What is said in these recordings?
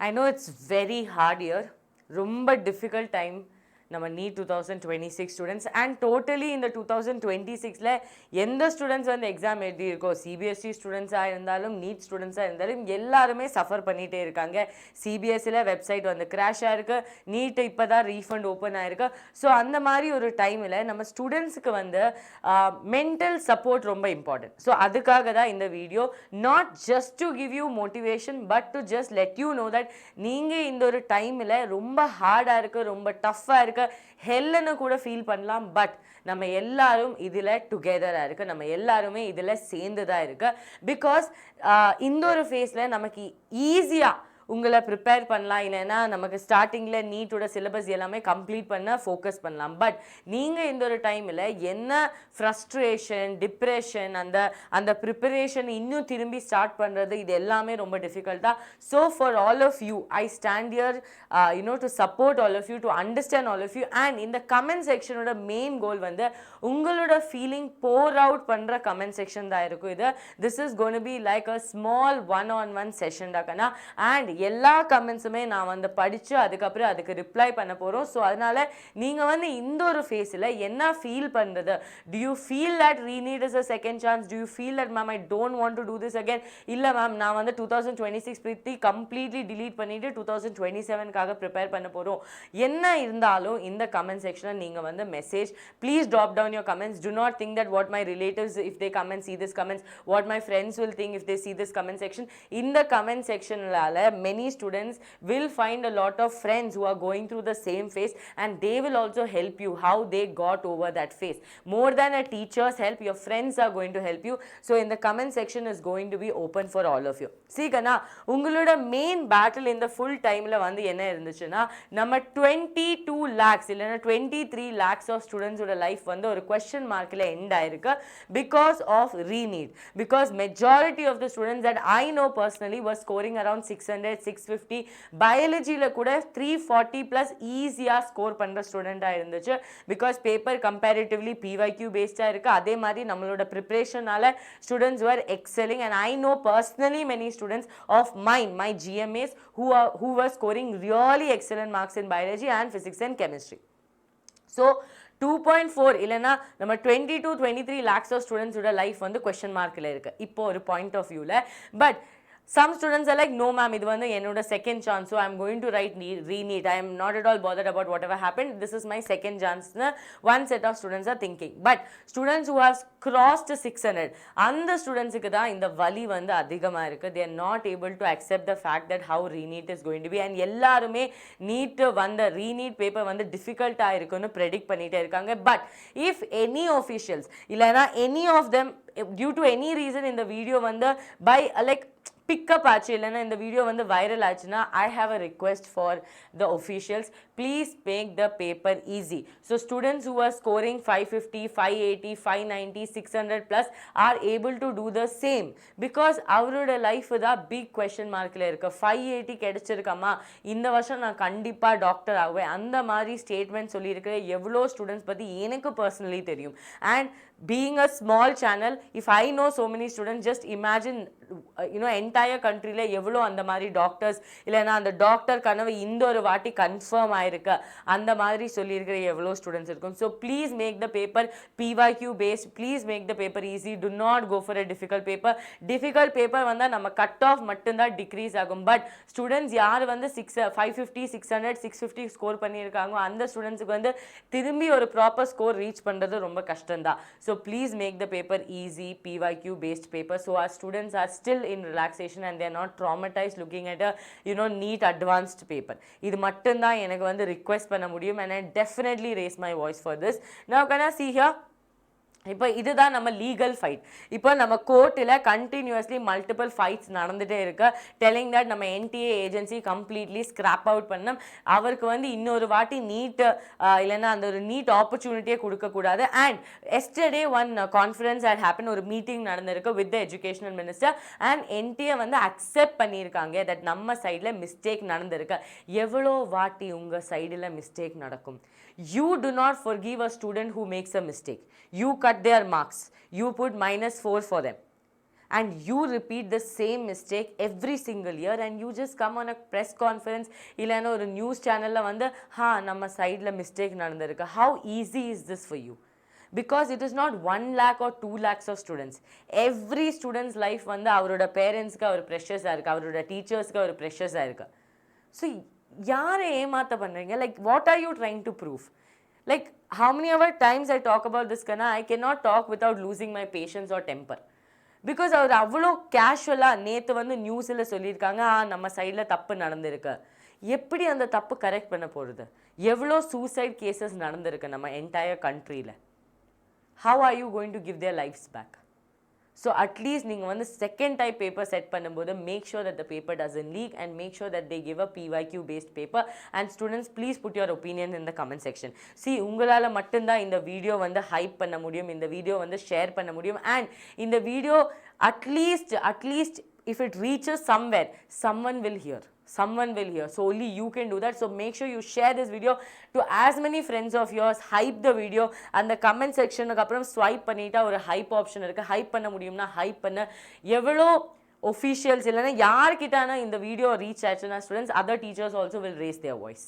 I know it's very hard year, ரொம்ப difficult time நம்ம NEET 2026 students and totally இந்த 2026ல எந்த ஸ்டூடெண்ட்ஸ் வந்து எக்ஸாம் எழுதியிருக்கோ சிபிஎஸ்சி ஸ்டூடெண்ட்ஸாக இருந்தாலும் நீட் ஸ்டூடெண்ட்ஸாக இருந்தாலும் எல்லாருமே சஃபர் பண்ணிகிட்டே இருக்காங்க. சிபிஎஸ்சியில் வெப்சைட் வந்து கிராஷ் ஆயிருக்கு, நீட் இப்போ தான் ரீஃபண்ட் ஓப்பன் ஆயிருக்கு. ஸோ அந்த மாதிரி ஒரு டைமில் நம்ம ஸ்டூடெண்ட்ஸுக்கு வந்து மென்டல் சப்போர்ட் ரொம்ப இம்பார்ட்டன்ட். ஸோ அதுக்காக தான் இந்த video, not just to give you motivation but to just let you know that நீங்கள் இந்த ஒரு டைமில் ரொம்ப ஹார்டாக இருக்குது, ரொம்ப டஃப்பாக இருக்குது, ஹெல்லுன்னு கூட ஃபீல் பண்ணலாம். பட் நம்ம எல்லாரும் இதில் டுகெதராக இருக்குது, நம்ம எல்லாருமே இதில் சேர்ந்துதான் இருக்கு. பிகாஸ் இந்த ஒரு ஃபேஸில் நமக்கு ஈஸியாக உங்களை ப்ரிப்பேர் பண்ணலாம், இல்லைன்னா நமக்கு ஸ்டார்டிங்கில் நீட்டோட சிலபஸ் எல்லாமே கம்ப்ளீட் பண்ண ஃபோக்கஸ் பண்ணலாம். பட் நீங்கள் இந்த ஒரு டைமில் என்ன ஃப்ரஸ்ட்ரேஷன், டிப்ரெஷன், அந்த ப்ரிப்பரேஷன் இன்னும் திரும்பி ஸ்டார்ட் பண்ணுறது, இது எல்லாமே ரொம்ப டிஃபிகல்ட்டாக. So for all of you I stand here to support all of you, to understand all of you. And இந்த கமெண்ட் செக்ஷனோட மெயின் கோல் வந்து உங்களோட ஃபீலிங் போர் அவுட் பண்ணுற கமெண்ட் செக்ஷன் தான் இருக்கும் இது. This is gonna be like a small one session டாக்கனா. And எல்லா கமெண்ட்ஸுமே நான் வந்து படித்து அதுக்கப்புறம் அதுக்கு ரிப்ளை பண்ண போகிறோம். ஸோ அதனால் நீங்கள் வந்து இந்த ஒரு ஃபேஸில் என்ன ஃபீல் பண்ணுறது, to you feel that re-NEET is a second chance, to you feel that ma'am I don't want to do this again, இல்லை மேம் நான் வந்து 2026 பற்றி கம்ப்ளீட்லி டிலீட் பண்ணிவிட்டு 2027க்காக ப்ரிப்பேர் பண்ண போகிறோம், என்ன இருந்தாலும் இந்த கமெண்ட் செக்ஷனில் நீங்கள் வந்து message please drop down your comments. Do not think that what my relatives if they come and see this comments, what my friends will think if they see this comment section. இந்த comment sectionலால many students will find a lot of friends who are going through the same phase, and they will also help you how they got over that phase. More than a teacher's help, your friends are going to help you. So in the comment section is going to be open for all of you. See kana ungaloda main battle in the full time la vandu enna irunduchuna, நம்ம 22 lakhs இல்லனா 23 lakhs of students oda life வந்து ஒரு question mark la end ஆயிருக்கு because of re-NEET. Because majority of the students that I know personally were scoring around 600 650, பயாலஜில கூட 340 plus ஈஸியா score பண்ற ஸ்டூடெண்டா இருந்துச்சு. Because paper comparatively PYQ பேஸ்டா இருக்கு. அதே மாதிரி நம்மளோட ப்ரிப்பரேஷனால students were excelling, and I know personally many students of mine, my GMAs, who were scoring really excellent marks in biology and physics and chemistry. So 2.4 இல்லைனா நம்ம 22-23 lakhs of students ஓட life வந்து question markல இருக்கு இப்போ ஒரு point of வியூல. But some students are like, no ma'am, இது வந்து என்னோட second chance, so I'm going to write re-NEET, I am not at all bothered about whatever happened, this is my second chance. One set of students are thinking. But students who have crossed 600, அந்த ஸ்டூடெண்ட்ஸுக்கு தான் இந்த வலி வந்து அதிகமாக இருக்குது. they are not able to accept the fact that how re-NEET is going to be, and எல்லாருமே NEET வந்த re-NEET பேப்பர் வந்து டிஃபிகல்ட்டாக இருக்குன்னு ப்ரெடிக்ட் பண்ணிகிட்டே இருக்காங்க. பட் இஃப் எனி officials இல்லைனா any of them due to any reason இந்த video வந்து by like pick up ஆச்சு, இல்லைன்னா இந்த வீடியோ வந்து வைரல் ஆச்சுன்னா, I have a request for the officials, please make the paper easy. So students who are scoring 550, 580, 590, 600 plus are able to do the same. Because அவரோட life தான் big question மார்க்கில் இருக்கு. 580 கிடைச்சிருக்கம்மா, இந்த வருஷம் நான் கண்டிப்பாக டாக்டர் ஆகுவேன், அந்த மாதிரி ஸ்டேட்மெண்ட் சொல்லியிருக்கிற எவ்வளோ ஸ்டூடெண்ட்ஸ் பற்றி எனக்கு பர்சனலி தெரியும். And being a small channel, if I know so many students, just imagine entire country la evlo and mari doctors illana and doctor kanavu இந்த ஒரு வாட்டி கன்ஃபார்ம் ஆயிருக்கு அந்த மாதிரி சொல்லி இருக்கிற எவ்வளோ ஸ்டூடெண்ட்ஸ் இருக்கும். So please make the paper PYQ based, please make the paper easy, do not go for a difficult paper. Difficult paper வந்தால் நம்ம கட் ஆஃப் மட்டும்தான் டிக்ரீஸ் ஆகும். பட் ஸ்டூடெண்ட்ஸ் யார் வந்து 550, 600, 650 ஸ்கோர் பண்ணியிருக்காங்க அந்த ஸ்டூடெண்ட்ஸுக்கு வந்து திரும்பி ஒரு ப்ராப்பர் ஸ்கோர் ரீச் பண்ணுறது ரொம்ப கஷ்டம்தான். So please make the paper easy, PYQ based paper, so our students are still in relaxation and they are not traumatized looking at a NEET advanced paper. இது மட்டும் தான் எனக்கு வந்து ரிக்வெஸ்ட் பண்ண முடியும், and I definitely raise my voice for this. Now can I see here? இப்போ இதுதான் நம்ம லீகல் ஃபைட். இப்போ நம்ம கோர்ட்டில் கண்டினியூஸ்லி மல்டிபிள் ஃபைட்ஸ் நடந்துகிட்டே இருக்கு, டெல்லிங் தட் நம்ம NTA agency completely scrap out பண்ணோம், அவருக்கு வந்து இன்னொரு வாட்டி நீட் இல்லைன்னா அந்த ஒரு நீட் ஆப்பர்ச்சுனிட்டியே கொடுக்கக்கூடாது. And yesterday one conference had happen, ஒரு மீட்டிங் நடந்திருக்கு with the educational minister, and NTA வந்து அக்செப்ட் பண்ணியிருக்காங்க தட் நம்ம சைடில் மிஸ்டேக் நடந்திருக்கு. எவ்வளோ வாட்டி உங்கள் சைடில் மிஸ்டேக் நடக்கும்? You do not forgive a student who makes a mistake. You cut their marks. You put -4 for them. and you repeat the same mistake every single year and you just come on a press conference இல்லைன்னா ஒரு news சேனலில் வந்து நம்ம சைடில் mistake நடந்திருக்கு. how easy is this for you? Because it is not 1 lakh or 2 lakhs of students. Every student's life வந்து அவரோட பேரண்ட்ஸ்க்கு அவர் ப்ரெஷர்ஸாக இருக்குது, அவரோட டீச்சர்ஸ்க்கு அவர் ப்ரெஷர்ஸாக இருக்குது. ஸோ யாரை ஏமாற்ற பண்ணுறீங்க? Like what are you trying to prove? Like how many other times I talk about this, Kana, I cannot talk without losing my patience or temper. Because அவர் அவ்வளோ கேஷுவலாக நேற்று வந்து நியூஸில் சொல்லியிருக்காங்க நம்ம சைடில் தப்பு நடந்திருக்கு. எப்படி அந்த தப்பு கரெக்ட் பண்ண போகிறது? எவ்வளோ சூசைட் கேசஸ் நடந்திருக்கு நம்ம என்டையர் கண்ட்ரியில். how are you going to give their lives back? So at least நீங்கள் வந்து செகண்ட் டைப் பேப்பர் செட் பண்ணும்போது make sure that the paper doesn't leak and make sure that they give a PYQ based paper. And students, please put your opinion in the comment section. See, உங்களால் மட்டும்தான் இந்த video வந்து hype பண்ண முடியும், இந்த video வந்து share பண்ண முடியும். and இந்த video at least if it reaches somewhere, someone will hear. So only you can do that. So make sure you share this video to as many friends of yours. Hype the video and the comment section அப்புறம் swipe பண்ணிட்டா ஒரு hype option இருக்கு. hype பண்ண முடியும்னா hype பண்ண. எவ்வளோ officials இல்லைன்னா யார்கிட்டனா இந்த வீடியோ ரீச் ஆச்சுன்னா students, other teachers also will raise their voice.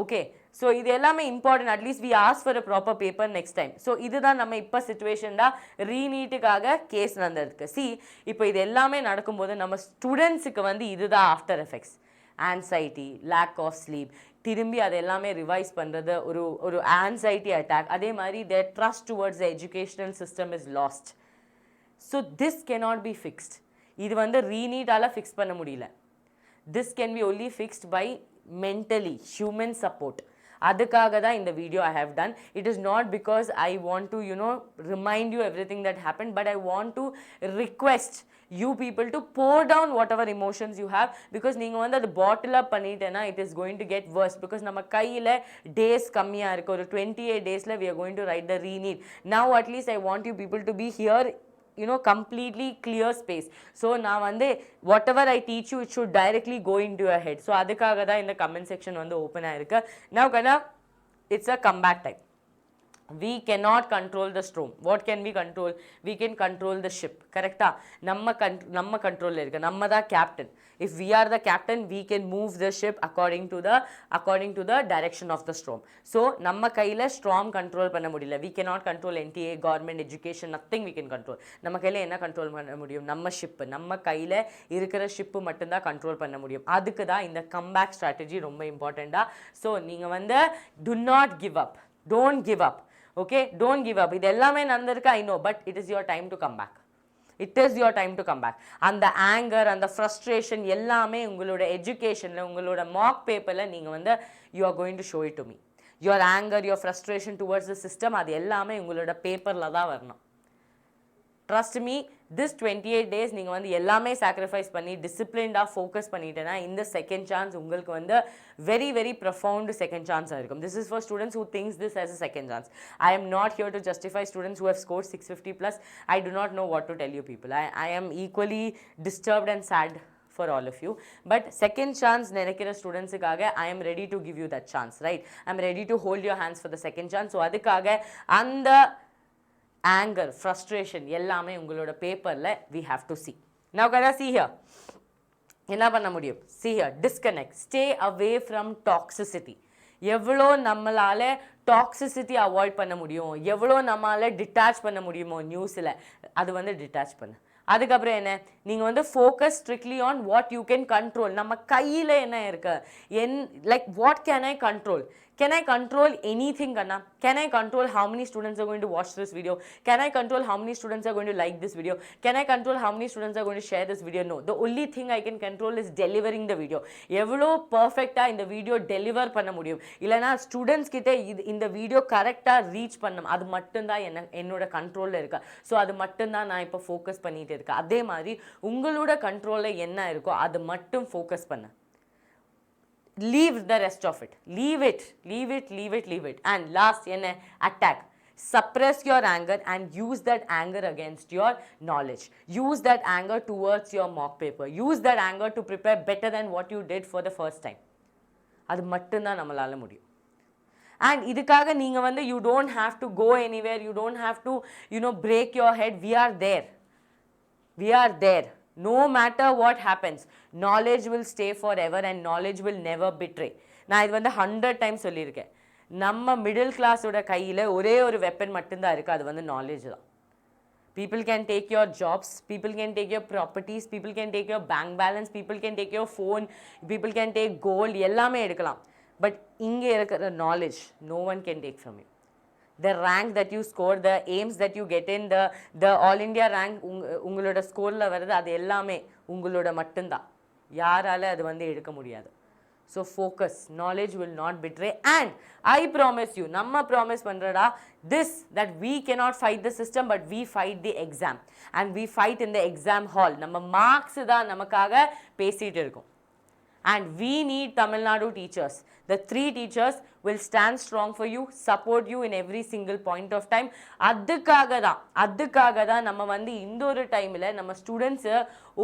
okay, so இது எல்லாமே important. at least we ask for a proper paper next time. so இதுதான் நம்ம இப்போ சிச்சுவேஷன்டா ரீநீட்டுக்காக கேஸ் நடந்திருக்கு. இப்போ இது எல்லாமே நடக்கும்போது நம்ம ஸ்டூடெண்ட்ஸுக்கு வந்து இதுதான் after effects. Anxiety, lack of sleep, திரும்பி அது எல்லாமே ரிவைஸ் பண்ணுறது, ஒரு ஆன்சைட்டி அட்டாக். அதே மாதிரி their trust towards the educational system is lost. so this cannot be fixed. இது வந்து ரீநீட்டால் ஃபிக்ஸ் பண்ண முடியல. this can be only fixed by mentally human support. அதுக்காக தான் இந்த video I have done. it is not because I want to remind you everything that happened, but I want to request you people to pour down whatever emotions you have, because நீங்க வந்து அது bottle up பண்ணிட்டேன்னா it is going to get worse. because நம்ம கையில் days கம்மியாக இருக்குது. ஒரு 28 daysல we are going to write the re-NEET. now at least I want you people to be here, completely clear space. so நான் வந்து whatever I teach you, it should directly go into your head. so அதுக்காக தான் இந்த comment section வந்து open ஆயிருக்கு. now Kana, it's a comeback time. we cannot control the storm. what can we control? we can control the ship. correct நம்ம கண்ட்ரோல்ல இருக்கு. நம்ம தான் captain. if we are the captain, we can move the ship according to the direction of the storm. so நம்ம கையில storm control பண்ண முடியல. we cannot control NTA, government, education, nothing we can control. நம்ம கையில என்ன control பண்ண முடியும்? நம்ம ஷிப். நம்ம கையில இருக்கிற ஷிப் மட்டும் தான் கண்ட்ரோல் பண்ண முடியும். அதுக்கு தான் இந்த கம்பேக் ஸ்ட்ராட்டஜி ரொம்ப இம்பார்ட்டண்டா. ஸோ நீங்க வந்து do not give up. don't give up. okay, don't give up. இது எல்லாமே நடந்திருக்கு, I know, but it is your time to come back. it is your time to come back. அந்த anger, அந்த frustration எல்லாமே உங்களோட educationல, உங்களோட mock paperல நீங்க வந்து you are going to show it to me. your anger, your frustration towards the system, அது எல்லாமே உங்களோட பேப்பர்ல தான் வரணும். trust me, this 28 days நீங்கள் வந்து எல்லாமே sacrifice பண்ணி disciplined-ஆ focus பண்ணிட்டேன்னா இந்த second chance உங்களுக்கு வந்து very very profound second chance இருக்கும். this is for students who thinks this as a second chance. I am not here to justify students who have scored 650 plus. I do not know what to tell you people. I am equally disturbed and sad for all of you, but second chance நினைக்கிற ஸ்டூடெண்ட்ஸுக்காக I am ready to give you that chance, right? I am ready to hold your hands for the second chance. so அதுக்காக அந்த anger, frustration எல்லாமே உங்களோட பேப்பர்ல we have to see. now can I see here? என்ன பண்ண முடியும்? see here, disconnect, stay away from toxicity. எவ்வளோ நம்மளால டாக்ஸிசிட்டி அவாய்ட் பண்ண முடியும், எவ்வளோ நம்மளால டிட்டாச் பண்ண முடியுமோ நியூஸில், அது வந்து டிட்டாச் பண்ணு. அதுக்கப்புறம் என்ன, நீங்கள் வந்து focus strictly on what you can control. நம்ம கையில் என்ன இருக்கு, like what can I control? Can I control anything, Kanna? Can I control how many students are going to watch this video? Can I control how many students are going to like this video? Can I control how many students are going to share this video? No. The only thing I can control is delivering the video. எவ்வளோ பர்ஃபெக்டாக இந்த video deliver பண்ண முடியும், இல்லைனா students கிட்டே இந்த video கரெக்டாக reach பண்ணணும், அது மட்டும்தான் என்னோட கண்ட்ரோலில் இருக்கா. ஸோ அது மட்டும்தான் நான் இப்போ ஃபோக்கஸ் பண்ணிகிட்டு இருக்கேன். அதே மாதிரி உங்களோட கண்ட்ரோலில் என்ன இருக்கோ அது மட்டும் ஃபோக்கஸ் பண்ண. leave the rest of it. leave it. and last என்ன, attack. suppress your anger and use that anger against your knowledge. use that anger towards your mock paper. use that anger to prepare better than what you did for the first time. அது மட்டும்தான் நம்மளால முடியும். and இதுக்காக நீங்க வந்து you don't have to go anywhere, you don't have to break your head. we are there. we are there. No matter what happens, knowledge will stay forever and knowledge will never betray. நான் இது வந்து 100 times சொல்லியிருக்கேன். நம்ம middle கிளாஸோட கையில் ஒரே ஒரு weapon மட்டும்தான் இருக்குது, அது வந்து நாலேஜ் தான். People can take your jobs, people can take your properties, people can take your bank balance, people can take your phone, people can take gold, எல்லாமே எடுக்கலாம். But இங்கே இருக்கிற knowledge, no one can take from you. The rank that you score, the aims that you get in, the all India rank உங்களோட ஸ்கோரில் வருது, அது எல்லாமே உங்களோட மட்டும்தான். யாரால அது வந்து எடுக்க முடியாது. So focus, knowledge will not betray, and I promise you, namma promise pandrada this, that we cannot fight the system but we fight the exam, and we fight in the exam hall. Namma marks da namakaga pesittu irukum. And we need Tamil Nadu teachers. The 3 teachers will stand strong for you, support you in every single point of time. அதுக்காக தான் நம்ம வந்து இந்த ஒரு டைமில் நம்ம students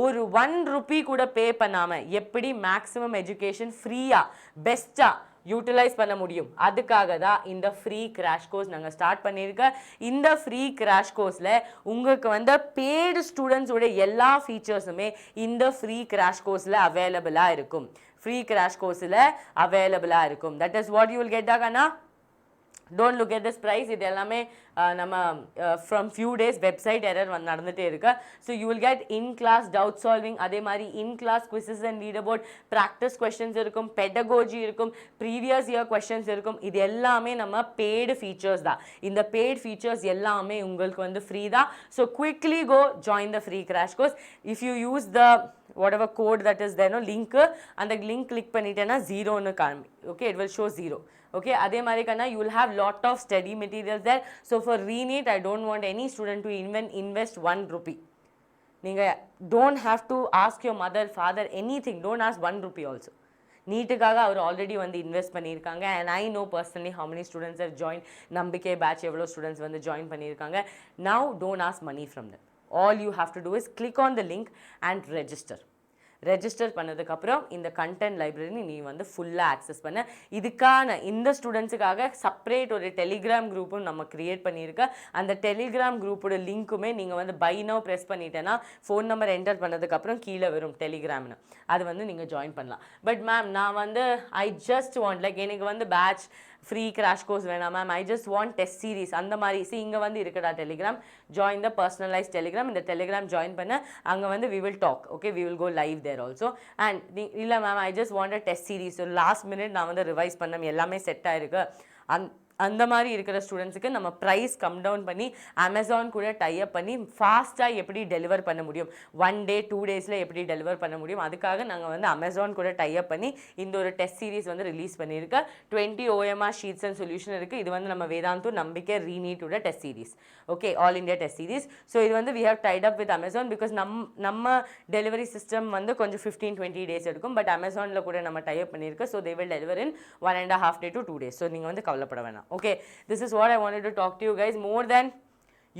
ஒரு 1 rupee கூட பே பண்ணாமல் எப்படி மேக்ஸிமம் எஜுகேஷன் ஃப்ரீயாக பெஸ்ட்டாக யூட்டிலைஸ் பண்ண முடியும். அதுக்காக தான் இந்த ஃப்ரீ கிராஷ் கோர்ஸ் நாங்கள் ஸ்டார்ட் பண்ணியிருக்கோம். இந்த ஃப்ரீ கிராஷ் கோர்ஸில் உங்களுக்கு வந்து பெய்டு ஸ்டூடெண்ட்ஸோட எல்லா ஃபீச்சர்ஸுமே இந்த ஃப்ரீ கிராஷ் கோர்ஸில் அவைலபிளாக இருக்கும். ஃப்ரீ கிராஷ் கோர்ஸில் அவைலபிளாக இருக்கும். That is what you will get தானா. Don't look at this price. இது எல்லாமே நம்ம from few days website error நடந்துட்டே இருக்கு. So you will get in class doubt solving, அதே மாதிரி in class quizzes and leaderboard, practice questions இருக்கும், pedagogy இருக்கும், previous year questions இருக்கும். இது எல்லாமே நம்ம paid features தான். இந்த paid features எல்லாமே உங்களுக்கு வந்து free தான். So quickly go join the free crash course. If you use the whatever code that is there, no link, and the link click பண்ணிட்டேன்னா 0 னு காமி. Okay, it will show 0. Okay, அதே மாதிரி கண்ணா you will have lot of study materials there. So for Re-NEET, I don't want any student to even invest 1 rupee. நீங்கள் don't have to ask your mother, father, anything. Don't ask 1 rupee also. நீட்டுக்காக our already வந்து invest பண்ணியிருக்காங்க. And I know personally how many students have joined. நம்பிக்கை batch எவ்வளோ students வந்து join பண்ணியிருக்காங்க. Now don't ask money from them. All you have to do is click on the link and register. Register பண்ணதுக்கப்புறம் இந்த content library நீ வந்து ஃபுல்லாக access பண்ண. இதுக்கான இந்த ஸ்டூடெண்ட்ஸுக்காக செப்பரேட் ஒரு டெலிகிராம் குரூப்பும் நம்ம க்ரியேட் பண்ணியிருக்கேன். அந்த டெலிகிராம் குரூப்போட லிங்க்குமே நீங்கள் வந்து பை நவ் ப்ரெஸ் பண்ணிட்டேன்னா ஃபோன் நம்பர் என்டர் பண்ணதுக்கப்புறம் கீழே வரும் டெலிகிராம்னு, அது வந்து நீங்கள் ஜாயின் பண்ணலாம். பட் மேம் நான் வந்து ஐ ஜஸ்ட் வாண்ட் லைக் எனக்கு வந்து பேட்ச் ஃப்ரீ கிராஷ் கோர்ஸ் வேணாம் ma'am, I just want test series அந்த மாதிரி. இங்கே வந்து இருக்கடா telegram, join the personalise telegram. இந்த டெலிகிராம் ஜாயின் பண்ண அங்கே வந்து we will talk. Okay, we will go live there also. And இல்லை ma'am I just want a test series, last minute நான் வந்து ரிவைஸ் பண்ண எல்லாமே செட் ஆயிருக்கு. அந்த மாதிரி இருக்கிற ஸ்டூடெண்ட்ஸுக்கு நம்ம ப்ரைஸ் கம் டவுன் பண்ணி அமேசான் கூட டைப் பண்ணி ஃபாஸ்ட்டாக எப்படி டெலிவர் பண்ண முடியும், 1 day 2 days எப்படி டெலிவர் பண்ண முடியும், அதுக்காக நாங்கள் வந்து அமேசான் கூட டைப் பண்ணி இந்த ஒரு டெஸ்ட் சீரிஸ் வந்து ரிலீஸ் பண்ணியிருக்கேன். 20 OMR ஷீட்ஸ் அண்ட் சொல்யூஷன் இருக்குது. இது வந்து நம்ம வேதாந்து நம்பிக்கை Re-NEET test series. Okay, all India test series. So இது வந்து we have tied up with Amazon because நம்ம டெலிவரி சிஸ்டம் வந்து கொஞ்சம் 15-20 days எடுக்கும். பட் அமேசானில் கூட நம்ம டைப் பண்ணியிருக்கோம். So they will deliver in 1.5 day to 2 days. So நீங்கள் வந்து கவலைப்பட வேணாம். Okay, this is what I wanted to talk to you guys. More than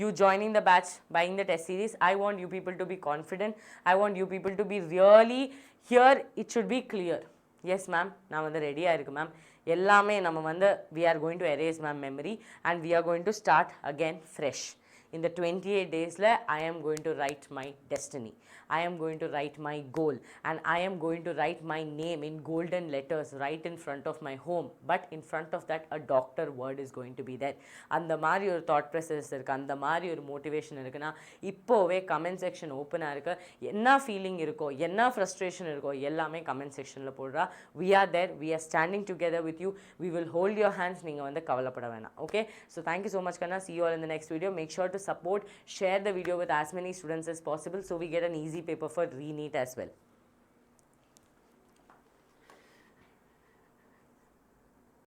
you joining the batch, buying the test series, I want you people to be confident. I want you people to be really here. It should be clear. Yes ma'am, நான் வந்து ரெடியாக இருக்கு ma'am. எல்லாமே நம்ம வந்து we are going to erase ma'am memory and we are going to start again fresh. In the 28 days I am going to write my destiny. I am going to write my goal and I am going to write my name in golden letters right in front of my home. But in front of that a doctor word is going to be there. அந்த மாதிரி ஒரு thought process இருக்குது, அந்த மாதிரி ஒரு motivation இருக்குன்னா இப்போவே comment section ஓப்பனாக இருக்குது. என்ன ஃபீலிங் இருக்கோ, என்ன ஃப்ரஸ்ட்ரேஷன் இருக்கோ எல்லாமே கமெண்ட் செக்ஷனில் போடுறா. we are there, we are standing together with you, we will hold your hands. நீங்கள் வந்து கவலைப்பட வேணாம். Okay, so thank you so much Kanna. See you all in the next video. Make sure to support, share the video with as many students as possible so we get an easy paper for Re-NEET as well.